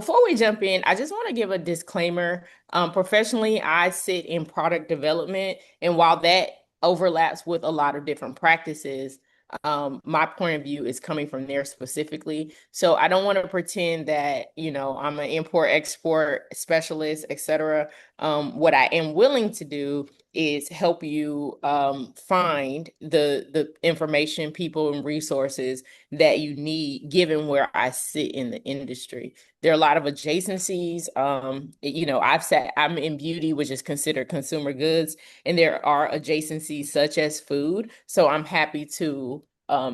Before we jump in, I just want to give a disclaimer. Professionally, I sit in product development, and while that overlaps with a lot of different practices, my point of view is coming from there specifically. So I don't want to pretend that, I'm an import-export specialist, etc. What I am willing to do is help you find the information, people, and resources that you need, given where I sit in the industry. There are a lot of adjacencies. I'm in beauty, which is considered consumer goods, and there are adjacencies such as food. So I'm happy to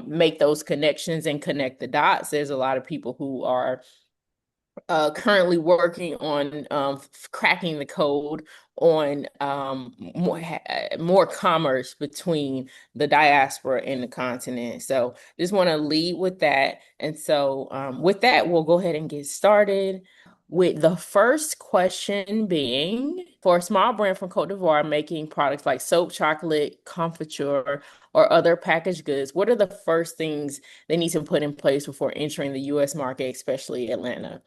make those connections and connect the dots. There's a lot of people who are currently working on cracking the code on more commerce between the diaspora and the continent. So just want to lead with that. And so with that, we'll go ahead and get started with the first question being, for a small brand from Cote d'Ivoire making products like soap, chocolate, confiture, or other packaged goods, what are the first things they need to put in place before entering the US market, especially Atlanta?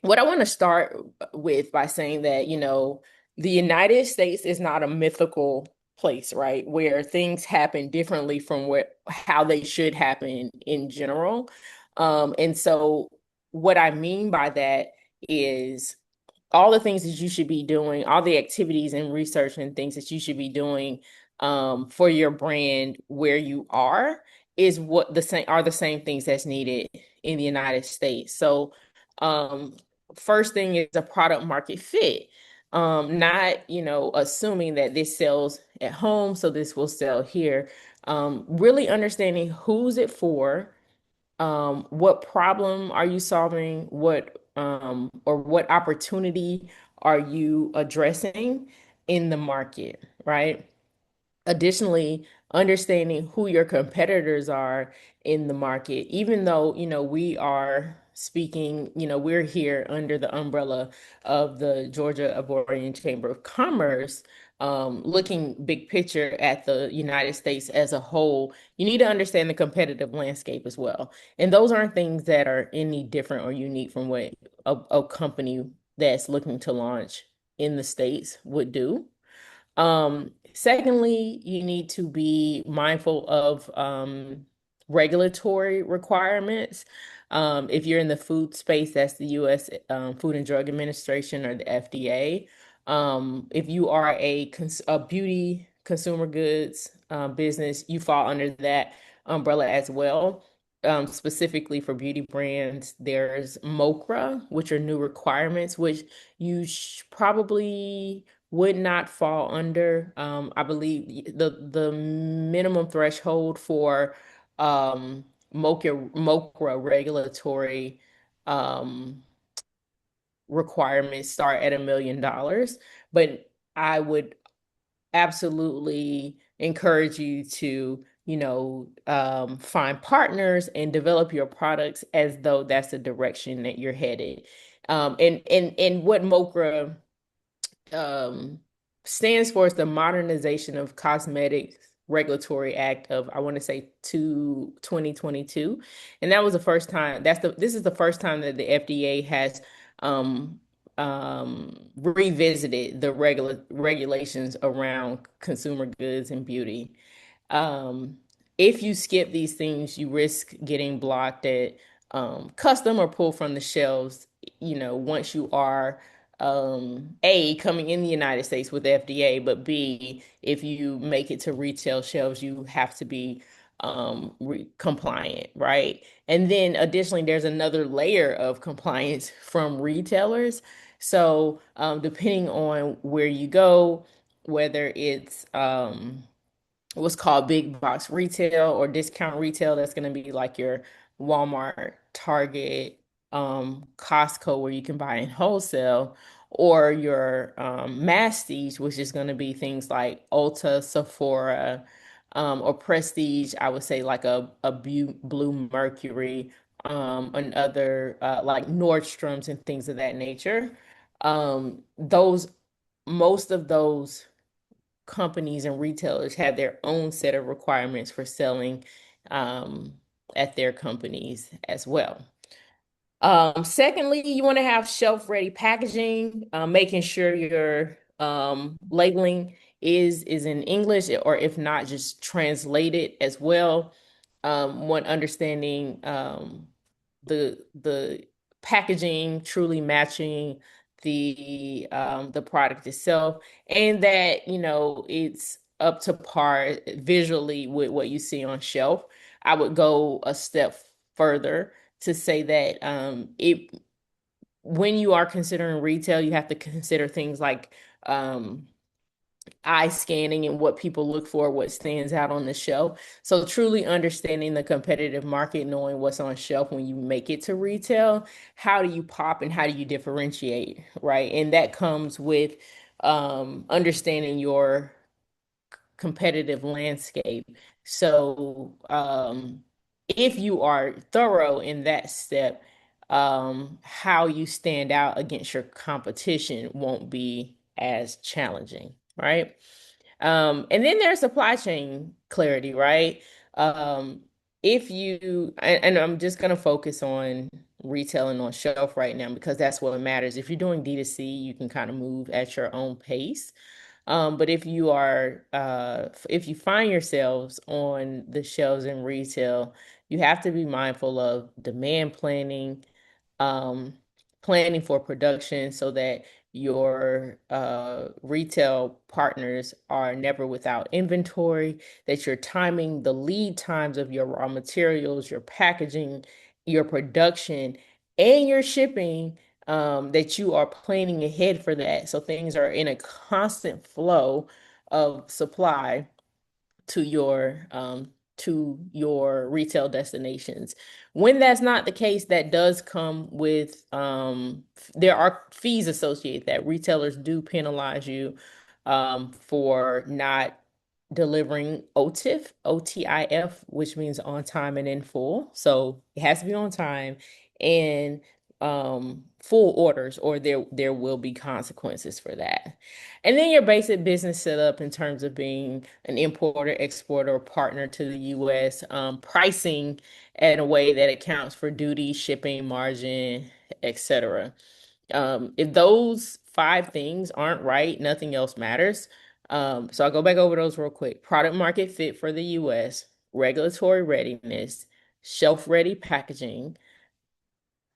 What I want to start with by saying that, the United States is not a mythical place, right? Where things happen differently from how they should happen in general. And so what I mean by that is all the things that you should be doing, all the activities and research and things that you should be doing for your brand where you is what the same things that's needed in the United States. So um, first thing is a product market fit. Not, assuming that this sells at home, so this will sell here. Really understanding who's it for, what problem are you solving, what opportunity are you addressing in the market, right? Additionally, understanding who your competitors are in the market, even though, we are speaking, we're here under the umbrella of the Georgia Ivorian Chamber of Commerce, looking big picture at the United States as a whole, you need to understand the competitive landscape as well. And those aren't things that are any different or unique from what a company that's looking to launch in the States would do. Secondly, you need to be mindful of regulatory requirements. If you're in the food space, that's the U.S. Food and Drug Administration or the FDA. If you are a beauty consumer goods business, you fall under that umbrella as well. Specifically for beauty brands, there's MOCRA, which are new requirements, which you probably would not fall under. I believe the minimum threshold for MOCRA regulatory um, requirements start at $1 million. But I would absolutely encourage you to, find partners and develop your products as though that's the direction that you're headed. And what MOCRA um, stands for is the Modernization of Cosmetics Regulatory Act of, I want to say, 2022. And that was the first time, this is the first time that the FDA has um, revisited the regulations around consumer goods and beauty. Um, if you skip these things, you risk getting blocked at custom or pulled from the shelves, once you are A, coming in the United States with FDA, but B, if you make it to retail shelves, you have to be compliant, right? And then additionally, there's another layer of compliance from retailers. So depending on where you go, whether it's what's called big box retail or discount retail, that's going to be like your Walmart, Target, Costco, where you can buy in wholesale, or your Masstige, which is going to be things like Ulta, Sephora, or Prestige. I would say like a Blue Mercury, and other like Nordstrom's and things of that nature. Those Most of those companies and retailers have their own set of requirements for selling um, at their companies as well. Secondly, you want to have shelf-ready packaging, making sure your labeling is in English, or if not, just translate it as well. One understanding the packaging truly matching the product itself, and that it's up to par visually with what you see on shelf. I would go a step further to say that it when you are considering retail, you have to consider things like um, eye scanning and what people look for, what stands out on the shelf. So truly understanding the competitive market, knowing what's on shelf when you make it to retail, how do you pop and how do you differentiate, right? And that comes with understanding your competitive landscape. So, if you are thorough in that step, how you stand out against your competition won't be as challenging, right? And then there's supply chain clarity, right? Um, if you, and I'm just going to focus on retailing on shelf right now because that's what matters. If you're doing D2C, you can kind of move at your own pace. But if you find yourselves on the shelves in retail, you have to be mindful of demand planning, um, planning for production so that your retail partners are never without inventory, that you're timing the lead times of your raw materials, your packaging, your production, and your shipping, that you are planning ahead for that. So things are in a constant flow of supply to your retail destinations. When that's not the case, that does come with there are fees associated that retailers do penalize you for not delivering OTIF, OTIF, which means on time and in full. So it has to be on time and full orders, or there will be consequences for that. And then your basic business setup in terms of being an importer, exporter, or partner to the US, pricing in a way that accounts for duty, shipping, margin, etc. If those five things aren't right, nothing else matters. So I'll go back over those real quick. Product market fit for the US, regulatory readiness, shelf ready packaging.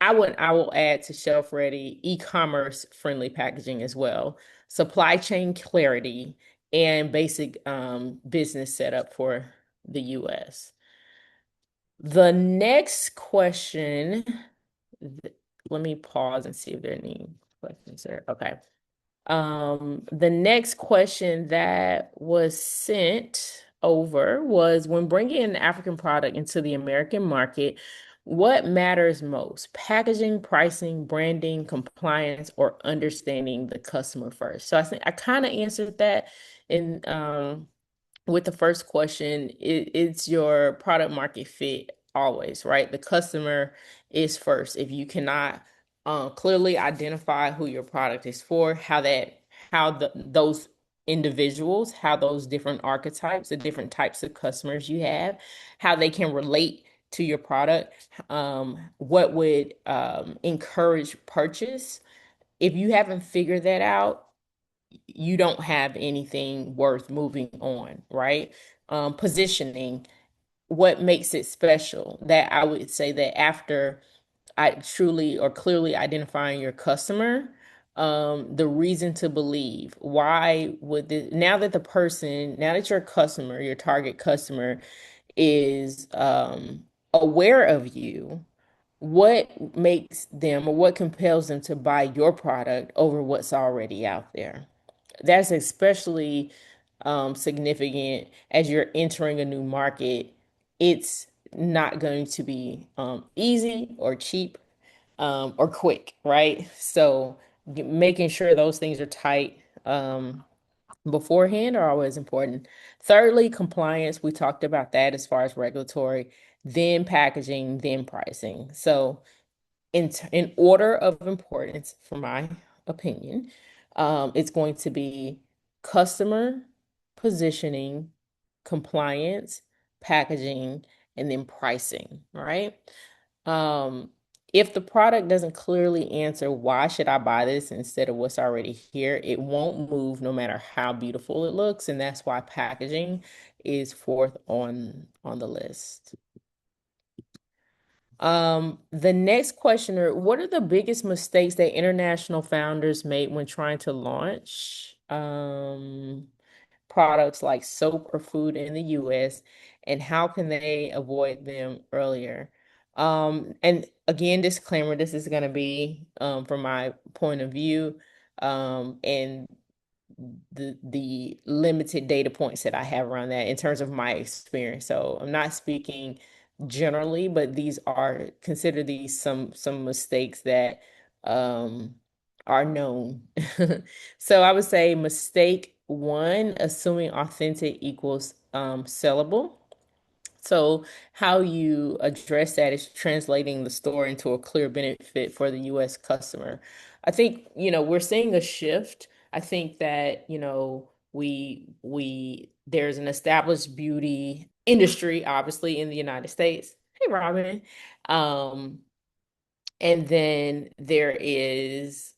I will add to shelf ready e-commerce friendly packaging as well. Supply chain clarity and basic business setup for the US. The next question, let me pause and see if there are any questions there. Okay. The next question that was sent over was when bringing an African product into the American market, what matters most? Packaging, pricing, branding, compliance, or understanding the customer first? So I think I kind of answered that in with the first question. It's your product market fit always, right? The customer is first. If you cannot clearly identify who your product is for, how those individuals, how those different archetypes, the different types of customers you have, how they can relate to your product, what would encourage purchase. If you haven't figured that out, you don't have anything worth moving on, right? Positioning, what makes it special? That I would say that after I truly or clearly identifying your customer, the reason to believe, why would this, now that your customer, your target customer is aware of you, what makes them or what compels them to buy your product over what's already out there? That's especially significant as you're entering a new market. It's not going to be easy or cheap or quick, right? So making sure those things are tight beforehand are always important. Thirdly, compliance. We talked about that as far as regulatory, then packaging, then pricing. So in order of importance, for my opinion, it's going to be customer positioning, compliance, packaging, and then pricing, right? Um, if the product doesn't clearly answer why should I buy this instead of what's already here, it won't move no matter how beautiful it looks, and that's why packaging is fourth on the list. The next questioner, what are the biggest mistakes that international founders made when trying to launch products like soap or food in the US, and how can they avoid them earlier? And again, disclaimer, this is going to be from my point of view, and the limited data points that I have around that in terms of my experience. So I'm not speaking generally, but these are consider these some mistakes that um are known. So I would say mistake one, assuming authentic equals sellable. So how you address that is translating the store into a clear benefit for the US customer. I think, we're seeing a shift. I think that, we there's an established beauty industry, obviously, in the United States. Hey, Robin. Um, and then there's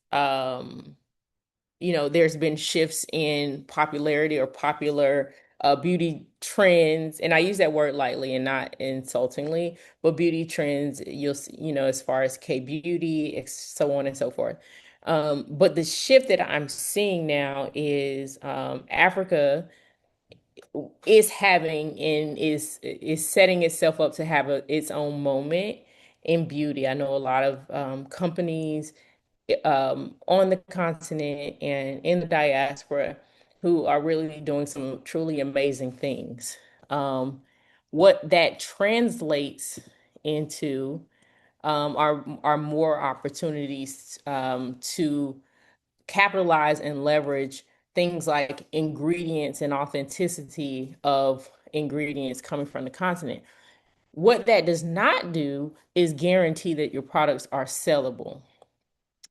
been shifts in popularity or popular beauty trends, and I use that word lightly and not insultingly, but beauty trends, you'll see, as far as K-beauty, so on and so forth. But the shift that I'm seeing now is Africa is having and is setting itself up to have its own moment in beauty. I know a lot of companies on the continent and in the diaspora who are really doing some truly amazing things. Um, what that translates into are more opportunities to capitalize and leverage things like ingredients and authenticity of ingredients coming from the continent. What that does not do is guarantee that your products are sellable.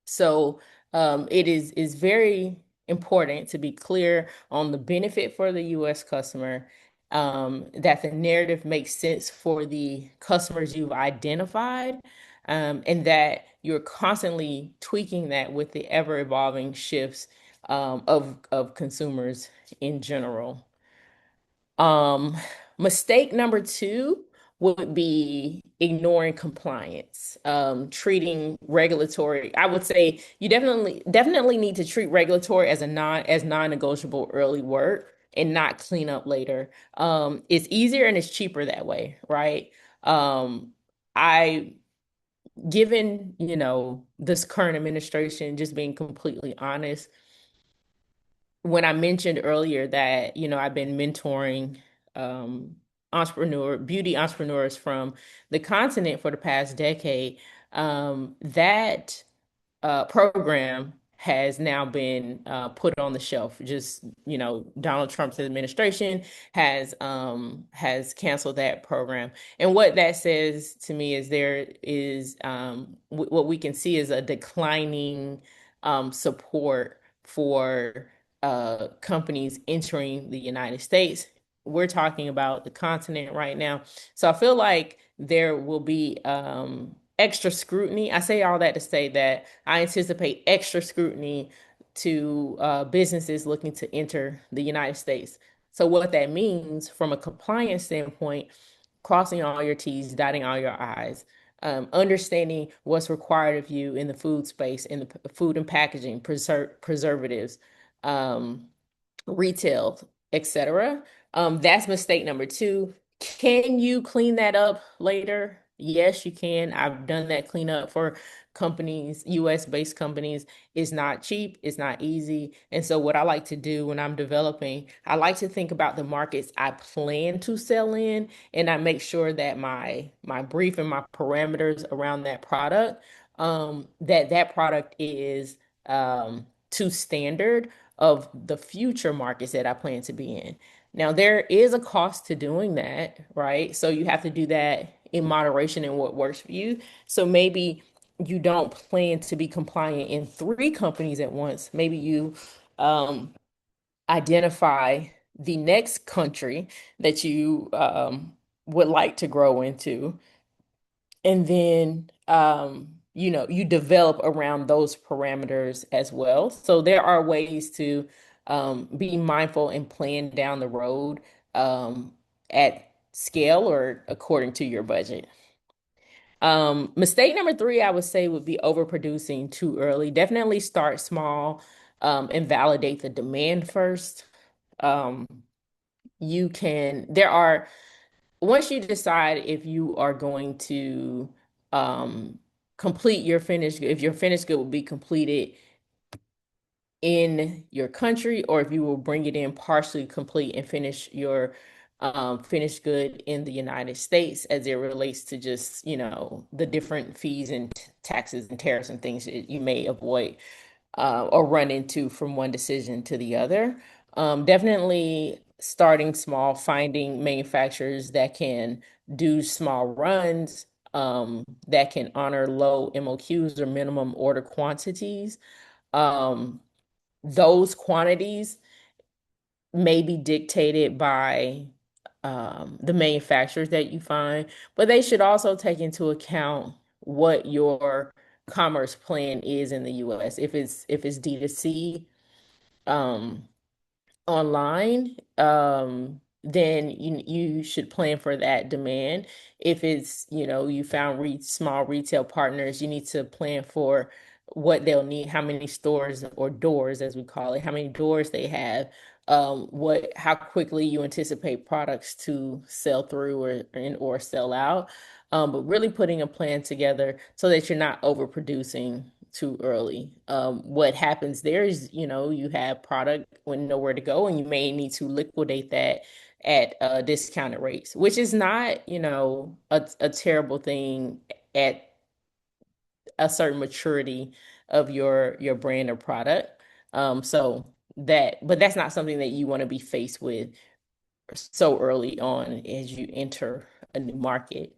So it is very important to be clear on the benefit for the U.S. customer, that the narrative makes sense for the customers you've identified, and that you're constantly tweaking that with the ever-evolving shifts of consumers in general. Um, Mistake number two would be ignoring compliance, treating regulatory. I would say you definitely need to treat regulatory as non-negotiable early work and not clean up later. It's easier and it's cheaper that way, right? I given, this current administration, just being completely honest, when I mentioned earlier that, I've been mentoring um, beauty entrepreneurs from the continent for the past decade, that program has now been put on the shelf. Just, Donald Trump's administration has canceled that program. And what that says to me is there is what we can see is a declining support for companies entering the United States. We're talking about the continent right now. So I feel like there will be extra scrutiny. I say all that to say that I anticipate extra scrutiny to businesses looking to enter the United States. So what that means from a compliance standpoint, crossing all your T's, dotting all your I's, understanding what's required of you in the food space, in the food and packaging, preservatives, um, retail, etc. That's mistake number two. Can you clean that up later? Yes, you can. I've done that cleanup for companies, US based companies. It's not cheap, it's not easy. And so, what I like to do when I'm developing, I like to think about the markets I plan to sell in, and I make sure that my brief and my parameters around that product, that product is to standard of the future markets that I plan to be in. Now, there is a cost to doing that, right? So you have to do that in moderation and what works for you. So maybe you don't plan to be compliant in three companies at once. Maybe you um, identify the next country that you would like to grow into, and then you develop around those parameters as well. So there are ways to be mindful and plan down the road um, at scale or according to your budget. Mistake number three, I would say, would be overproducing too early. Definitely start small, and validate the demand first. Um, there are, once you decide if you are going to um, complete your finished, if your finished good will be completed in your country, or if you will bring it in partially complete and finish your finished good in the United States as it relates to just, the different fees and taxes and tariffs and things that you may avoid or run into from one decision to the other. Definitely starting small, finding manufacturers that can do small runs, that can honor low MOQs or minimum order quantities. Um, those quantities may be dictated by the manufacturers that you find, but they should also take into account what your commerce plan is in the US. If it's D2C, um, online, then you should plan for that demand. If it's, you found small retail partners, you need to plan for what they'll need, how many stores or doors, as we call it, how many doors they have, how quickly you anticipate products to sell through or sell out. But really putting a plan together so that you're not overproducing too early. What happens there is, you have product with nowhere to go, and you may need to liquidate that at discounted rates, which is not, a terrible thing at a certain maturity of your brand or product. But that's not something that you want to be faced with so early on as you enter a new market.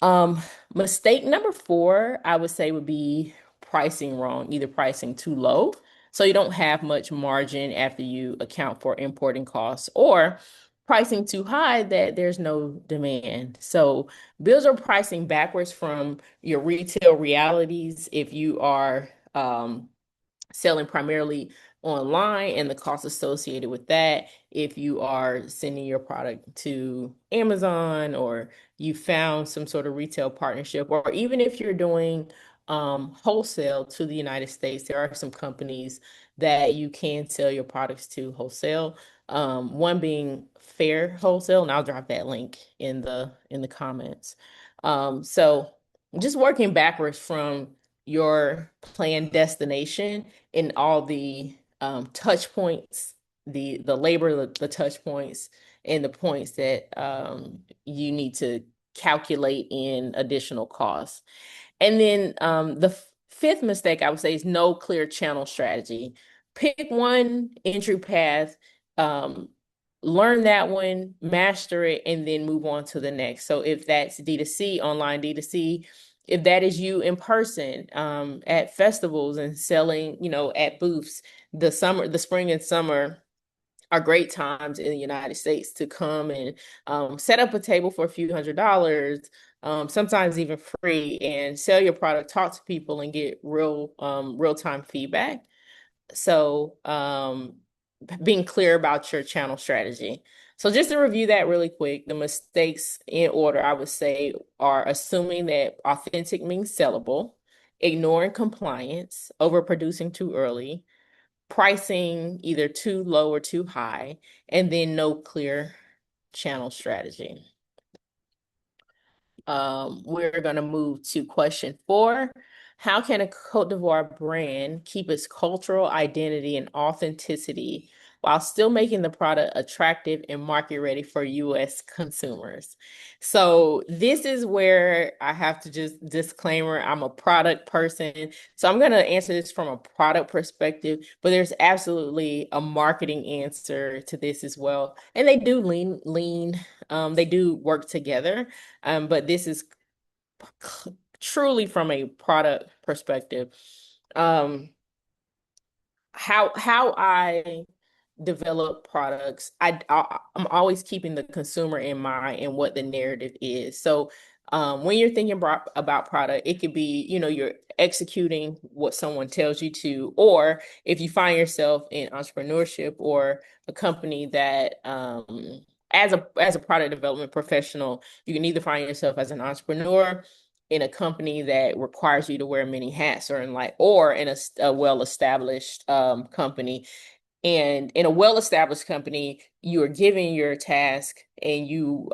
Um, Mistake number four, I would say, would be pricing wrong, either pricing too low, so you don't have much margin after you account for importing costs, or pricing too high that there's no demand. So bills are pricing backwards from your retail realities if you are selling primarily online and the costs associated with that. If you are sending your product to Amazon, or you found some sort of retail partnership, or even if you're doing wholesale to the United States, there are some companies that you can sell your products to wholesale. One being Fair Wholesale, and I'll drop that link in the comments. So just working backwards from your planned destination and all the touch points, the labor, the touch points, and the points that you need to calculate in additional costs. And then the fifth mistake I would say is no clear channel strategy. Pick one entry path, um, learn that one, master it, and then move on to the next. So if that's D2C, online D2C, if that is you in person, at festivals and selling, at booths, the spring and summer are great times in the United States to come and set up a table for a few $100s, sometimes even free, and sell your product, talk to people, and get real time feedback. So being clear about your channel strategy. So just to review that really quick, the mistakes in order, I would say, are assuming that authentic means sellable, ignoring compliance, overproducing too early, pricing either too low or too high, and then no clear channel strategy. We're going to move to question 4. How can a Cote d'Ivoire brand keep its cultural identity and authenticity while still making the product attractive and market ready for US consumers? So this is where I have to just disclaimer, I'm a product person. So I'm going to answer this from a product perspective, but there's absolutely a marketing answer to this as well. And they do they do work together. But this is truly from a product perspective. How I develop products, I'm always keeping the consumer in mind and what the narrative is. So When you're thinking about product, it could be, you're executing what someone tells you to, or if you find yourself in entrepreneurship or a company that, as a product development professional, you can either find yourself as an entrepreneur in a company that requires you to wear many hats, or in a well-established company. And in a well-established company, you are given your task and you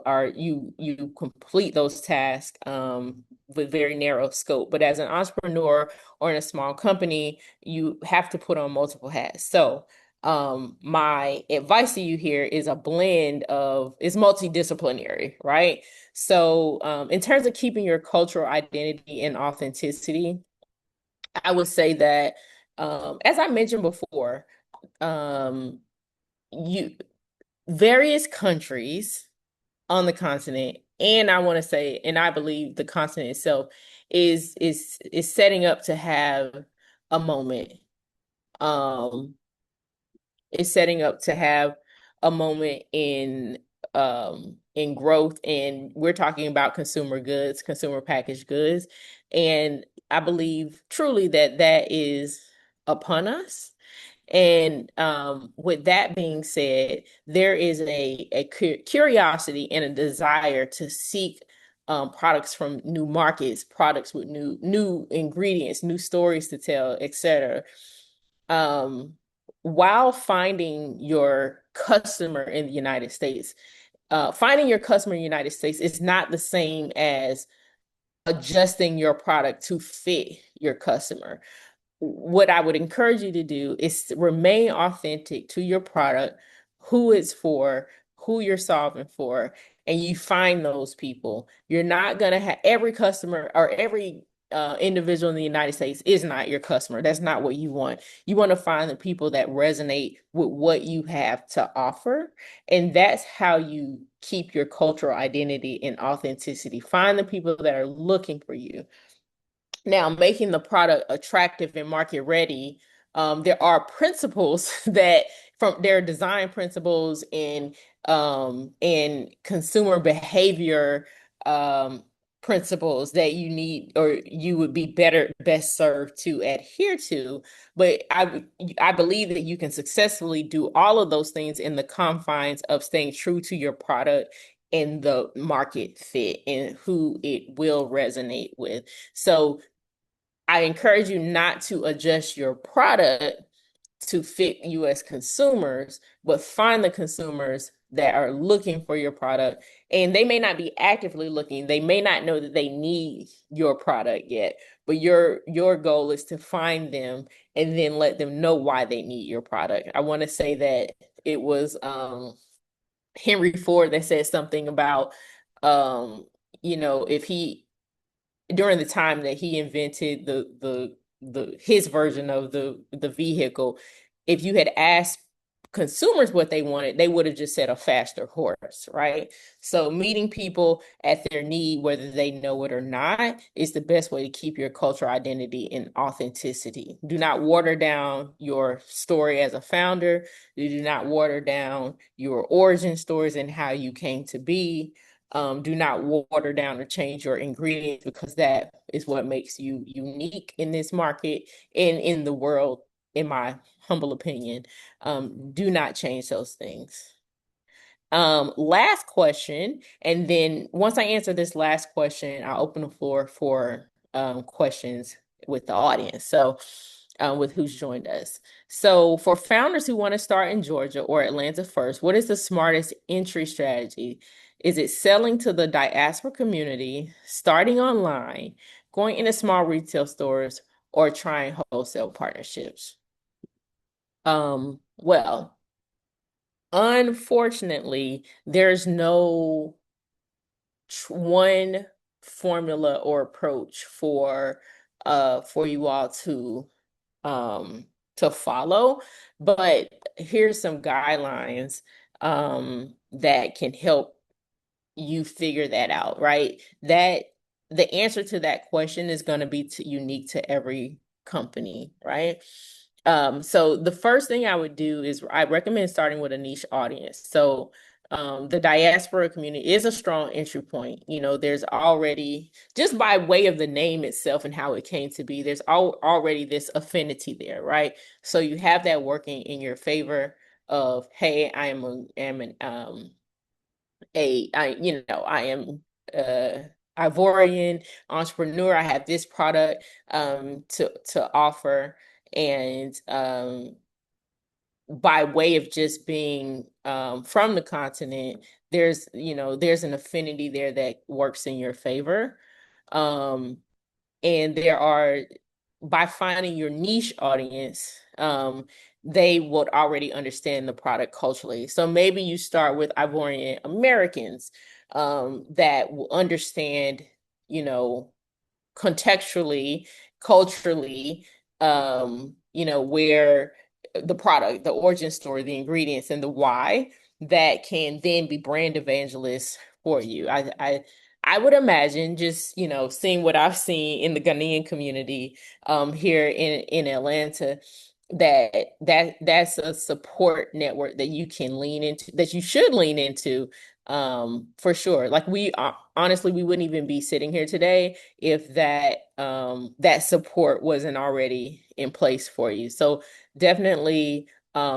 complete those tasks with very narrow scope. But as an entrepreneur or in a small company, you have to put on multiple hats. So my advice to you here is a blend of, it's multidisciplinary, right? So in terms of keeping your cultural identity and authenticity, I would say that as I mentioned before, um you various countries on the continent, and I want to say, and I believe the continent itself is setting up to have a moment. um is setting up to have a moment in growth, and we're talking about consumer goods, consumer packaged goods, and I believe truly that that is upon us. And with that being said, there is a curiosity and a desire to seek products from new markets, products with new ingredients, new stories to tell, etc. Um, while finding your customer in the United States, finding your customer in the United States is not the same as adjusting your product to fit your customer. What I would encourage you to do is to remain authentic to your product, who it's for, who you're solving for, and you find those people. You're not going to have every customer or every individual in the United States is not your customer. That's not what you want. You want to find the people that resonate with what you have to offer. And that's how you keep your cultural identity and authenticity. Find the people that are looking for you. Now, making the product attractive and market ready, there are principles that from their design principles and consumer behavior um, principles that you need or you would be best served to adhere to. But I believe that you can successfully do all of those things in the confines of staying true to your product and the market fit and who it will resonate with. So I encourage you not to adjust your product to fit US consumers, but find the consumers that are looking for your product. And they may not be actively looking, they may not know that they need your product yet, but your goal is to find them and then let them know why they need your product. I want to say that it was Henry Ford that said something about if he during the time that he invented the his version of the vehicle, if you had asked consumers what they wanted, they would have just said a faster horse, right? So meeting people at their need, whether they know it or not, is the best way to keep your cultural identity and authenticity. Do not water down your story as a founder. You do not water down your origin stories and how you came to be. Do not water down or change your ingredients because that is what makes you unique in this market and in the world, in my humble opinion. Do not change those things. Last question, and then once I answer this last question, I'll open the floor for questions with the audience. So, with who's joined us. So, for founders who want to start in Georgia or Atlanta first, what is the smartest entry strategy? Is it selling to the diaspora community, starting online, going into small retail stores, or trying wholesale partnerships? Well, unfortunately, there's no one formula or approach for you all to follow, but here's some guidelines that can help you figure that out, right? That the answer to that question is going to be unique to every company, right? So the first thing I would do is I recommend starting with a niche audience. So the diaspora community is a strong entry point. You know, there's already, just by way of the name itself and how it came to be, there's already this affinity there, right? So you have that working in your favor of, hey, I am an I am Ivorian entrepreneur. I have this product to offer, and by way of just being from the continent, there's an affinity there that works in your favor. Um, and there are, by finding your niche audience, they would already understand the product culturally. So maybe you start with Ivorian Americans that will understand, you know, contextually, culturally, where the product, the origin story, the ingredients, and the why that can then be brand evangelists for you. I would imagine, just, seeing what I've seen in the Ghanaian community here in Atlanta, that's a support network that you can lean into, that you should lean into, for sure. Like, honestly, we wouldn't even be sitting here today if that support wasn't already in place for you. So definitely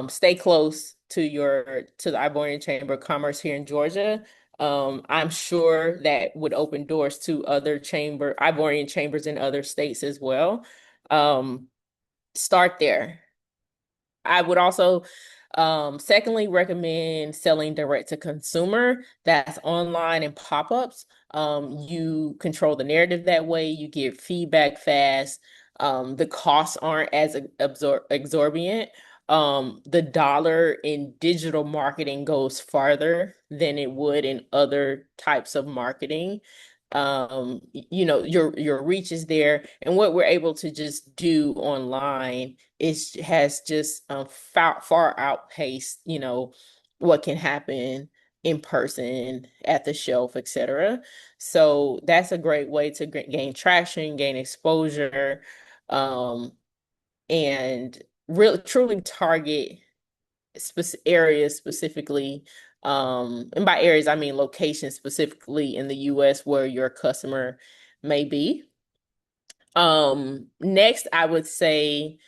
stay close to the Ivorian Chamber of Commerce here in Georgia. I'm sure that would open doors to other Ivorian chambers in other states as well. Um, Start there. I would also secondly recommend selling direct to consumer. That's online and pop-ups. You control the narrative that way. You get feedback fast. The costs aren't as exorbitant. The dollar in digital marketing goes farther than it would in other types of marketing. Your reach is there, and what we're able to just do online has just far outpaced, what can happen in person at the shelf, etc. So that's a great way to gain traction, gain exposure, um, and really truly target areas specifically. And by areas, I mean locations specifically in the US where your customer may be. Next, I would say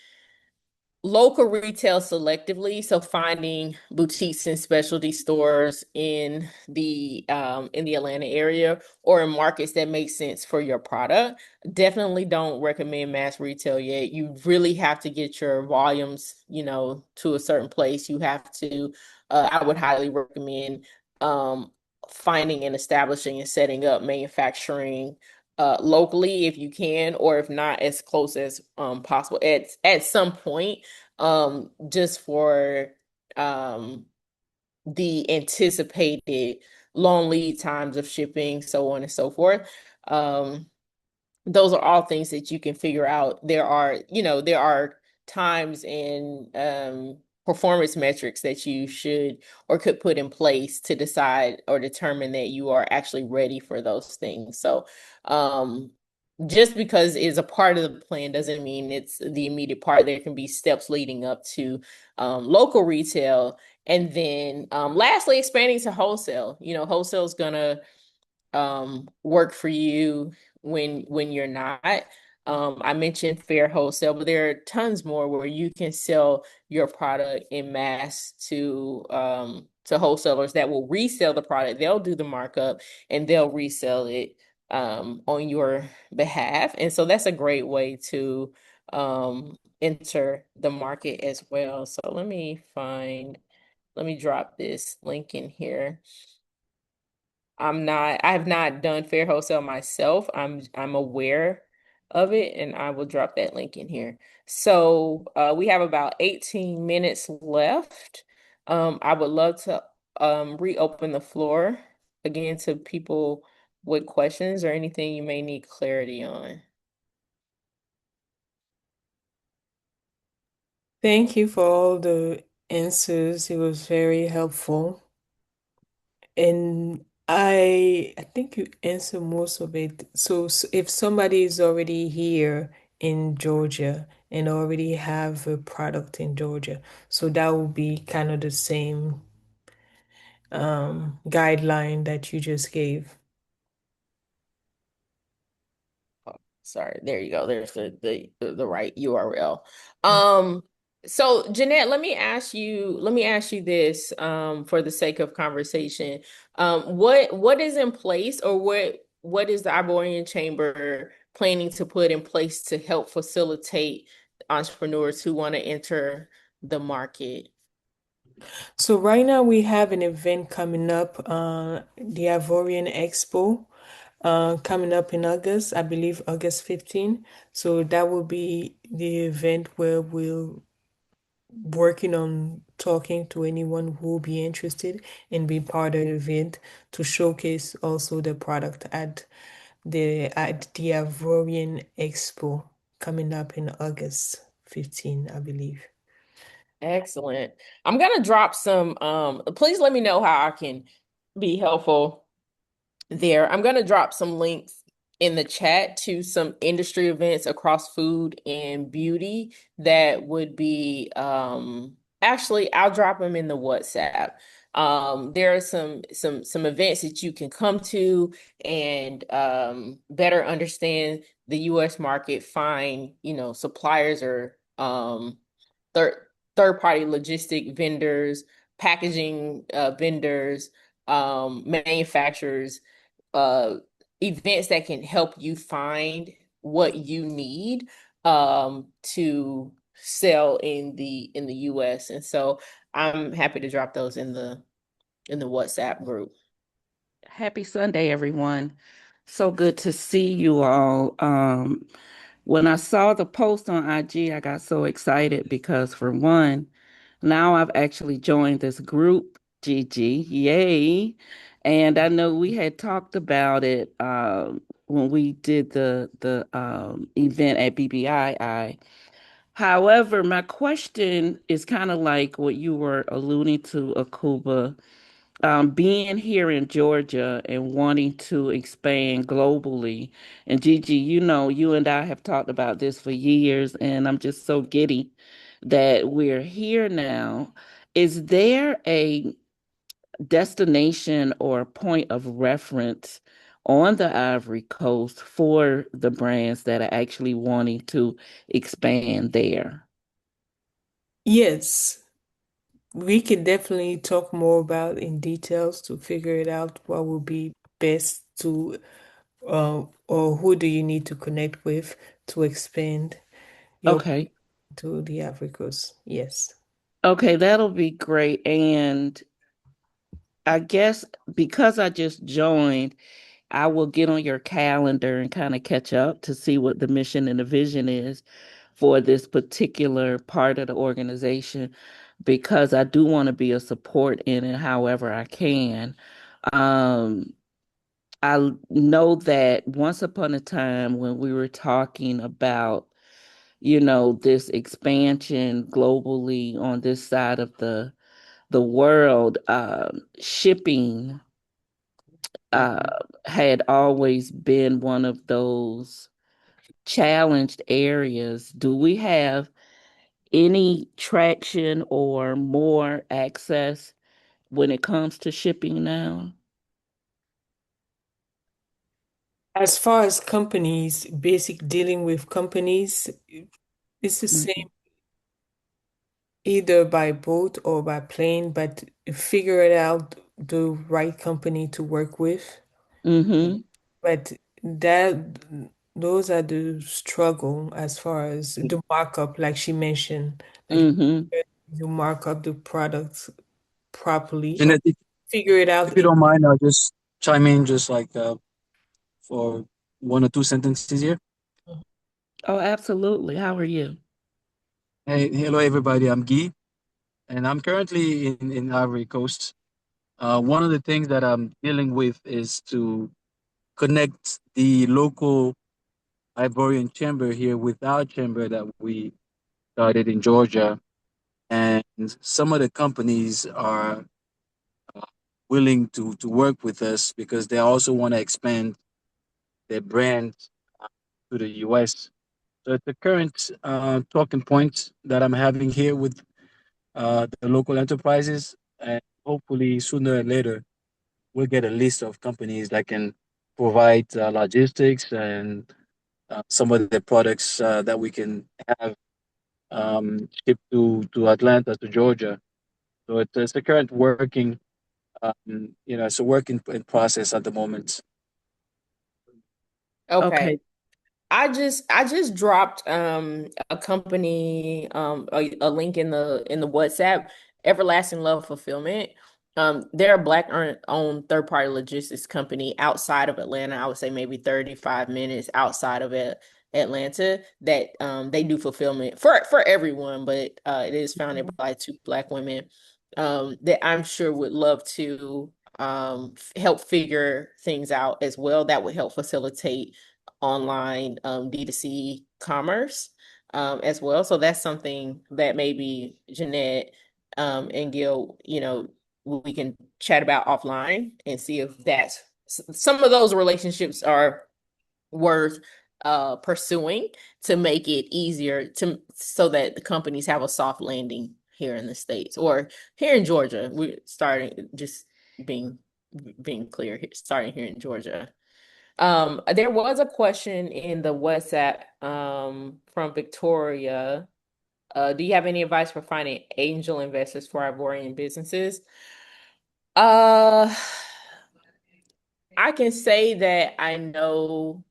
local retail selectively, so finding boutiques and specialty stores in the Atlanta area or in markets that make sense for your product. Definitely don't recommend mass retail yet. You really have to get your volumes, to a certain place. You have to I would highly recommend finding and establishing and setting up manufacturing locally if you can, or if not, as close as possible at some point, just for um, the anticipated long lead times of shipping, so on and so forth. Um, those are all things that you can figure out. There are times and performance metrics that you should or could put in place to decide or determine that you are actually ready for those things. So, just because it's a part of the plan doesn't mean it's the immediate part. There can be steps leading up to local retail. And then lastly, expanding to wholesale. Wholesale is gonna work for you when you're not. I mentioned fair wholesale, but there are tons more where you can sell your product in mass to wholesalers that will resell the product. They'll do the markup and they'll resell it on your behalf. And so that's a great way to enter the market as well. So let me drop this link in here. I have not done fair wholesale myself. I'm aware of it, and I will drop that link in here. So we have about 18 minutes left. I would love to reopen the floor again to people with questions or anything you may need clarity on. Thank you for all the answers. It was very helpful. And I think you answered most of it. So if somebody is already here in Georgia and already have a product in Georgia, so that would be kind of the same guideline that you just gave. Sorry, there you go. There's the right URL. Um, so Jeanette, let me ask you this, for the sake of conversation. What is in place, or what is the Ivorian Chamber planning to put in place to help facilitate entrepreneurs who want to enter the market? So right now we have an event coming up, the Ivorian Expo, coming up in August, I believe August 15. So that will be the event where we'll working on talking to anyone who will be interested and be part of the event to showcase also the product at the Ivorian Expo coming up in August 15, I believe. Excellent. I'm gonna drop some, please let me know how I can be helpful there. I'm going to drop some links in the chat to some industry events across food and beauty that would be, actually I'll drop them in the WhatsApp. There are some events that you can come to and better understand the US market, find, suppliers or third third party logistic vendors, packaging vendors, manufacturers, uh events that can help you find what you need to sell in the US. And so I'm happy to drop those in the WhatsApp group. Happy Sunday, everyone. So good to see you all. When I saw the post on IG, I got so excited because, for one, now I've actually joined this group, Gigi. Yay. And I know we had talked about it when we did the event at BBII. However, my question is kind of like what you were alluding to, Akuba, being here in Georgia and wanting to expand globally. And Gigi, you and I have talked about this for years, and I'm just so giddy that we're here now. Is there a destination or a point of reference on the Ivory Coast for the brands that are actually wanting to expand there? Yes, we can definitely talk more about in details to figure it out what will be best to or who do you need to connect with to expand your Okay. to the Africas. Yes. Okay, that'll be great. And I guess because I just joined, I will get on your calendar and kind of catch up to see what the mission and the vision is for this particular part of the organization, because I do want to be a support in it however I can. Um, I know that once upon a time when we were talking about, this expansion globally on this side of the world, shipping uh, had always been one of those challenged areas. Do we have any traction or more access when it comes to shipping now? As far as companies, basic dealing with companies, it's the Mm-hmm. same either by boat or by plane, but figure it out the right company to work with. Mm-hmm. But that those are the struggle as far as the markup, like she mentioned, like Mm-hmm. you mark up the products properly or Jeanette, figure it if out you in. don't mind, I'll just chime in just like for one or two sentences here. Oh, absolutely. How are you? Hey, hello everybody. I'm Guy, and I'm currently in Ivory Coast. One of the things that I'm dealing with is to connect the local Ivorian chamber here with our chamber that we started in Georgia, and some of the companies are willing to work with us because they also want to expand their brand to the US. So it's the current talking point that I'm having here with the local enterprises. And hopefully sooner or later we'll get a list of companies that can provide logistics and some of the products that we can have shipped to Atlanta, to Georgia. So it's the current working, it's a work in process at the moment. Okay. Okay. I just dropped a company a link in the WhatsApp, Everlasting Love Fulfillment. They're a owned third party logistics company outside of Atlanta. I would say maybe 35 minutes outside of Atlanta that they do fulfillment for everyone, but it is founded by two Black women that I'm sure would love to help figure things out as well. That would help facilitate online D2C commerce as well. So that's something that maybe Jeanette and Gil, we can chat about offline and see if that's some of those relationships are worth pursuing to make it easier to so that the companies have a soft landing here in the States or here in Georgia. We're starting just being being clear here, starting here in Georgia. There was a question in the WhatsApp from Victoria. Do you have any advice for finding angel investors for Ivorian businesses? Uh, I can say that I know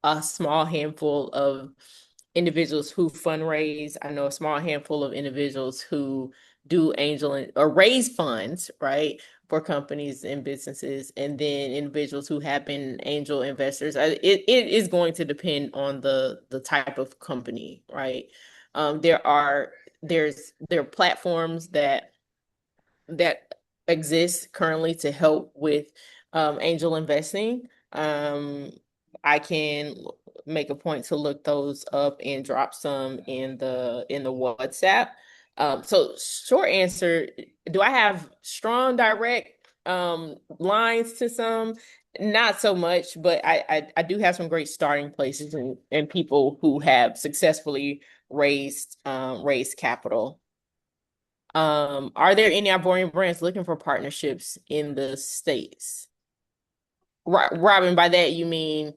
a small handful of individuals who fundraise. I know a small handful of individuals who do or raise funds, right, for companies and businesses, and then individuals who have been angel investors. It is going to depend on the type of company, right? There are there are platforms that exist currently to help with angel investing. I can make a point to look those up and drop some in the WhatsApp. So short answer, do I have strong direct lines to some? Not so much, but I do have some great starting places and people who have successfully raised capital. Are there any Ivorian brands looking for partnerships in the States? Robin, by that you mean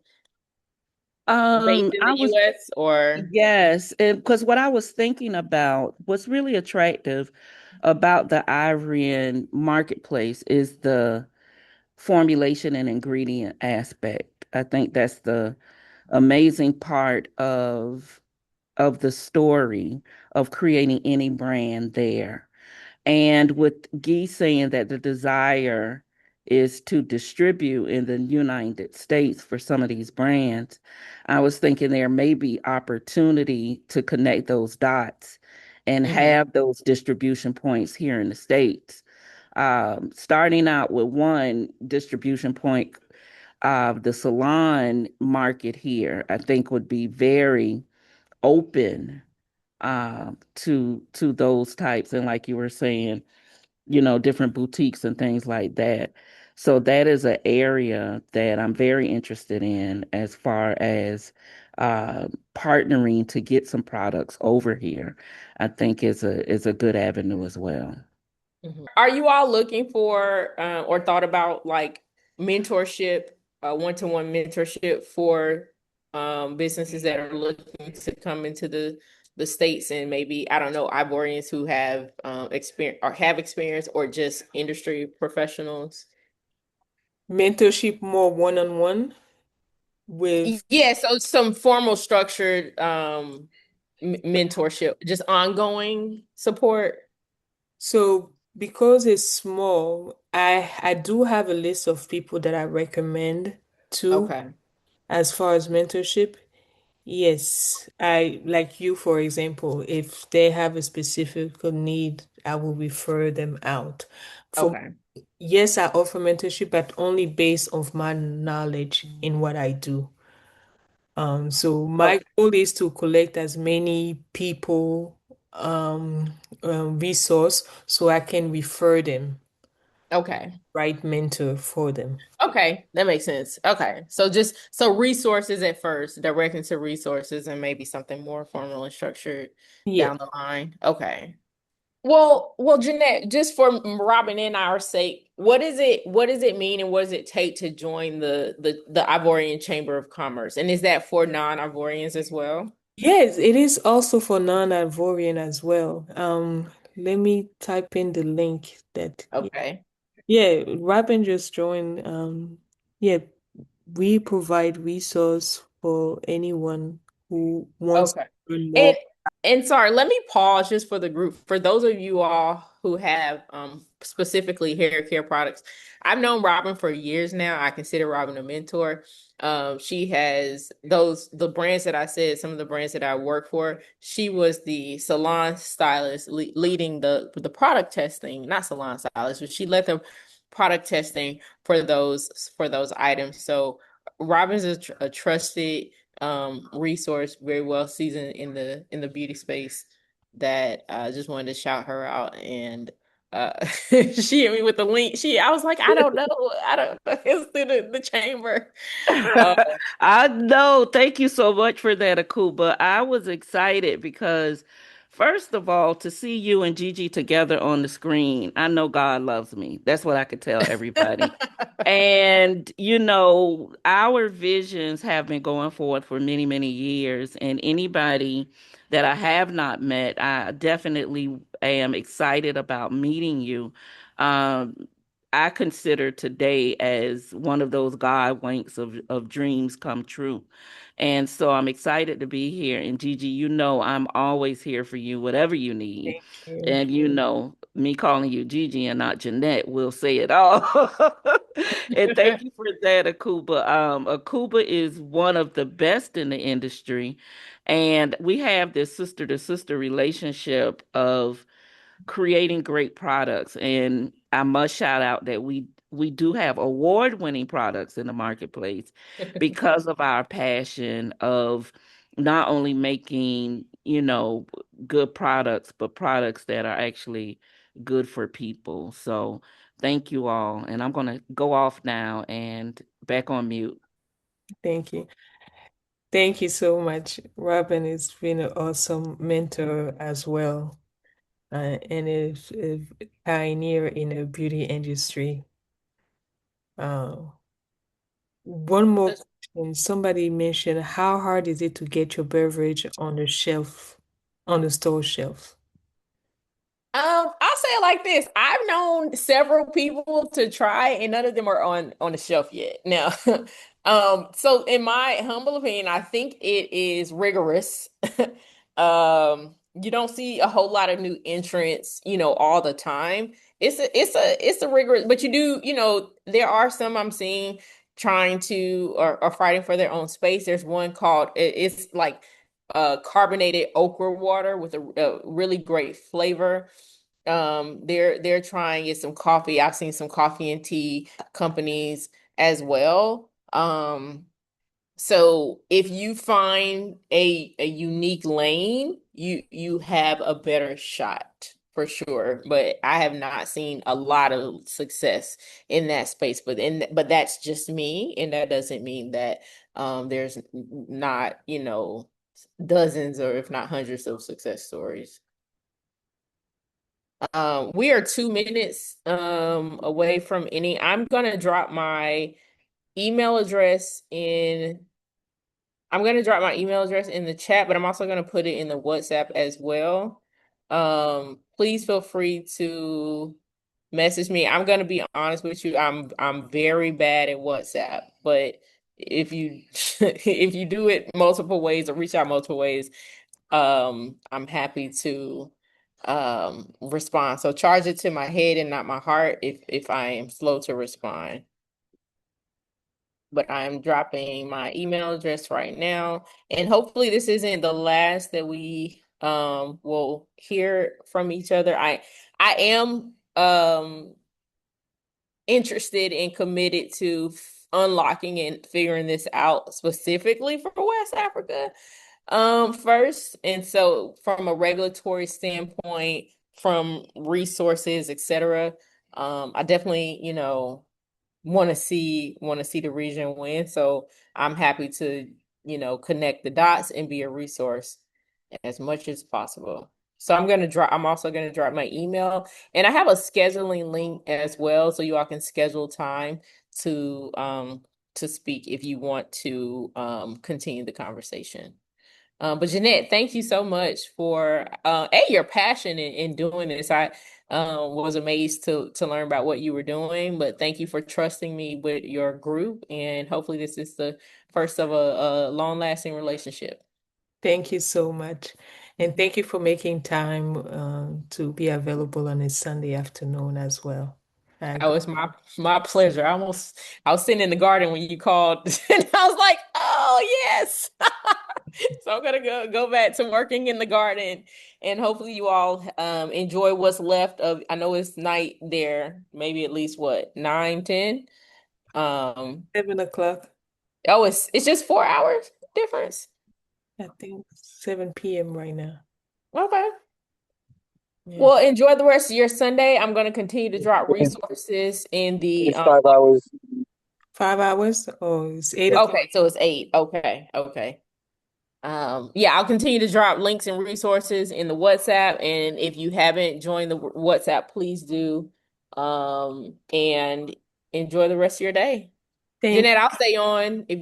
based in I the was US or Yes, because what I was thinking about, what's really attractive about the Ivorian marketplace is the formulation and ingredient aspect. I think that's the amazing part of the story of creating any brand there. And with Guy saying that the desire is to distribute in the United States for some of these brands, I was thinking there may be opportunity to connect those dots and Mhm. have those distribution points here in the States. Starting out with one distribution point, the salon market here, I think would be very open to those types. And like you were saying, different boutiques and things like that. So that is an area that I'm very interested in as far as partnering to get some products over here. I think is a good avenue as well. Mhm. Are you all looking for or thought about like mentorship, one-to-one mentorship for businesses that are looking to come into the States and maybe, I don't know, Ivorians who have experience or just industry professionals? Mentorship more one-on-one with Yeah, so some formal structured mentorship, just ongoing support. so because it's small, I do have a list of people that I recommend to Okay. as far as mentorship. Yes, I like you, for example, if they have a specific need, I will refer them out. For Okay. yes, I offer mentorship, but only based of my knowledge in what I do. So my Okay. goal is to collect as many people resource so I can refer them, Okay. right mentor for them. Okay, that makes sense. Okay. So resources at first, directing to resources and maybe something more formal and structured Yeah. down the line. Okay. Well, Jeanette, just for Robin and our sake, what does it mean and what does it take to join the Ivorian Chamber of Commerce? And is that for non-Ivorians as well? Yes, it is also for non-Ivorian as well. Let me type in the link that, Okay. yeah, Robin just joined. Yeah, we provide resource for anyone who wants to Okay. learn And more. and sorry, let me pause just for the group. For those of you all who have specifically hair care products, I've known Robin for years now. I consider Robin a mentor. She has the brands that I said, some of the brands that I work for. She was the salon stylist leading the product testing, not salon stylist, but she led the product testing for those items. So Robin's a trusted resource, very well seasoned in the beauty space, that I just wanted to shout her out. And she hit me with the link. I was like, I don't know. I don't know. It's through the chamber. Uh, I know. Thank you so much for that, Akuba. I was excited because, first of all, to see you and Gigi together on the screen, I know God loves me. That's what I could tell everybody. And, our visions have been going forward for many, many years. And anybody that I have not met, I definitely am excited about meeting you. Um, I consider today as one of those God winks of dreams come true. And so I'm excited to be here. And Gigi, I'm always here for you, whatever you need. Thank you. And me calling you Gigi and not Jeanette will say it all. And thank you for that, Akuba. Akuba is one of the best in the industry. And we have this sister to sister relationship of creating great products. And I must shout out that we do have award-winning products in the marketplace because of our passion of not only making, good products, but products that are actually good for people. So thank you all. And I'm going to go off now and back on mute. Thank you. Thank you so much. Robin has been an awesome mentor as well, and is a pioneer in the beauty industry. Uh, One more question. Somebody mentioned, how hard is it to get your beverage on the shelf, on the store shelf? I'll say it like this. I've known several people to try, and none of them are on the shelf yet. Now, so in my humble opinion, I think it is rigorous. You don't see a whole lot of new entrants, all the time. It's a rigorous, but you do, there are some I'm seeing trying to or fighting for their own space. There's one called it's like carbonated okra water with a really great flavor. They're trying get some coffee. I've seen some coffee and tea companies as well. So if you find a unique lane, you have a better shot for sure. But I have not seen a lot of success in that space. But that's just me, and that doesn't mean that there's not, dozens or if not hundreds of success stories. We are 2 minutes away from any. I'm gonna drop my email address in. I'm gonna drop my email address in the chat, but I'm also gonna put it in the WhatsApp as well. Please feel free to message me. I'm gonna be honest with you. I'm very bad at WhatsApp, but if you if you do it multiple ways or reach out multiple ways, I'm happy to respond. So charge it to my head and not my heart if I am slow to respond. But I'm dropping my email address right now, and hopefully this isn't the last that we will hear from each other. I am interested and committed to unlocking and figuring this out specifically for West Africa first. And so from a regulatory standpoint, from resources, etc., I definitely, want to see the region win. So I'm happy to, connect the dots and be a resource as much as possible. So I'm also gonna drop my email, and I have a scheduling link as well, so you all can schedule time to speak if you want to continue the conversation. But Jeanette, thank you so much for your passion in doing this. I was amazed to learn about what you were doing, but thank you for trusting me with your group, and hopefully this is the first of a long-lasting relationship. Thank you so much. And thank you for making time to be available on a Sunday afternoon as well. Oh, it's my pleasure. I was sitting in the garden when you called, and I was like, "Oh yes." So I'm gonna go back to working in the garden, and hopefully you all enjoy what's left of. I know it's night there, maybe at least what 9, 10. 7 o'clock, Oh, it's just 4 hours difference. I think 7 p.m. right now. Okay. Yeah. Well, enjoy the rest of your Sunday. I'm going to continue to drop resources in the It's 5 hours. 5 hours? Oh, it's 8 o'clock. okay, so it's 8. Okay, okay. Yeah, I'll continue to drop links and resources in the WhatsApp. And if you haven't joined the WhatsApp, please do. And enjoy the rest of your day. Thank Jeanette, I'll stay on if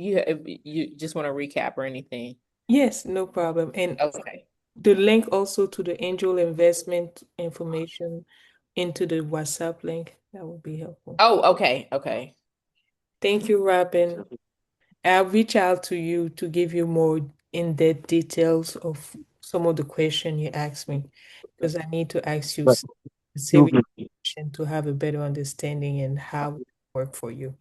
you just want to recap or anything. Yes, no problem. And Okay. the link also to the angel investment information into the WhatsApp link, that would be helpful. Oh, okay, okay. Thank you, Robin. I'll reach out to you to give you more in-depth details of some of the questions you asked me, because I need to ask you Right. some specific question to have a better understanding and how it work for you.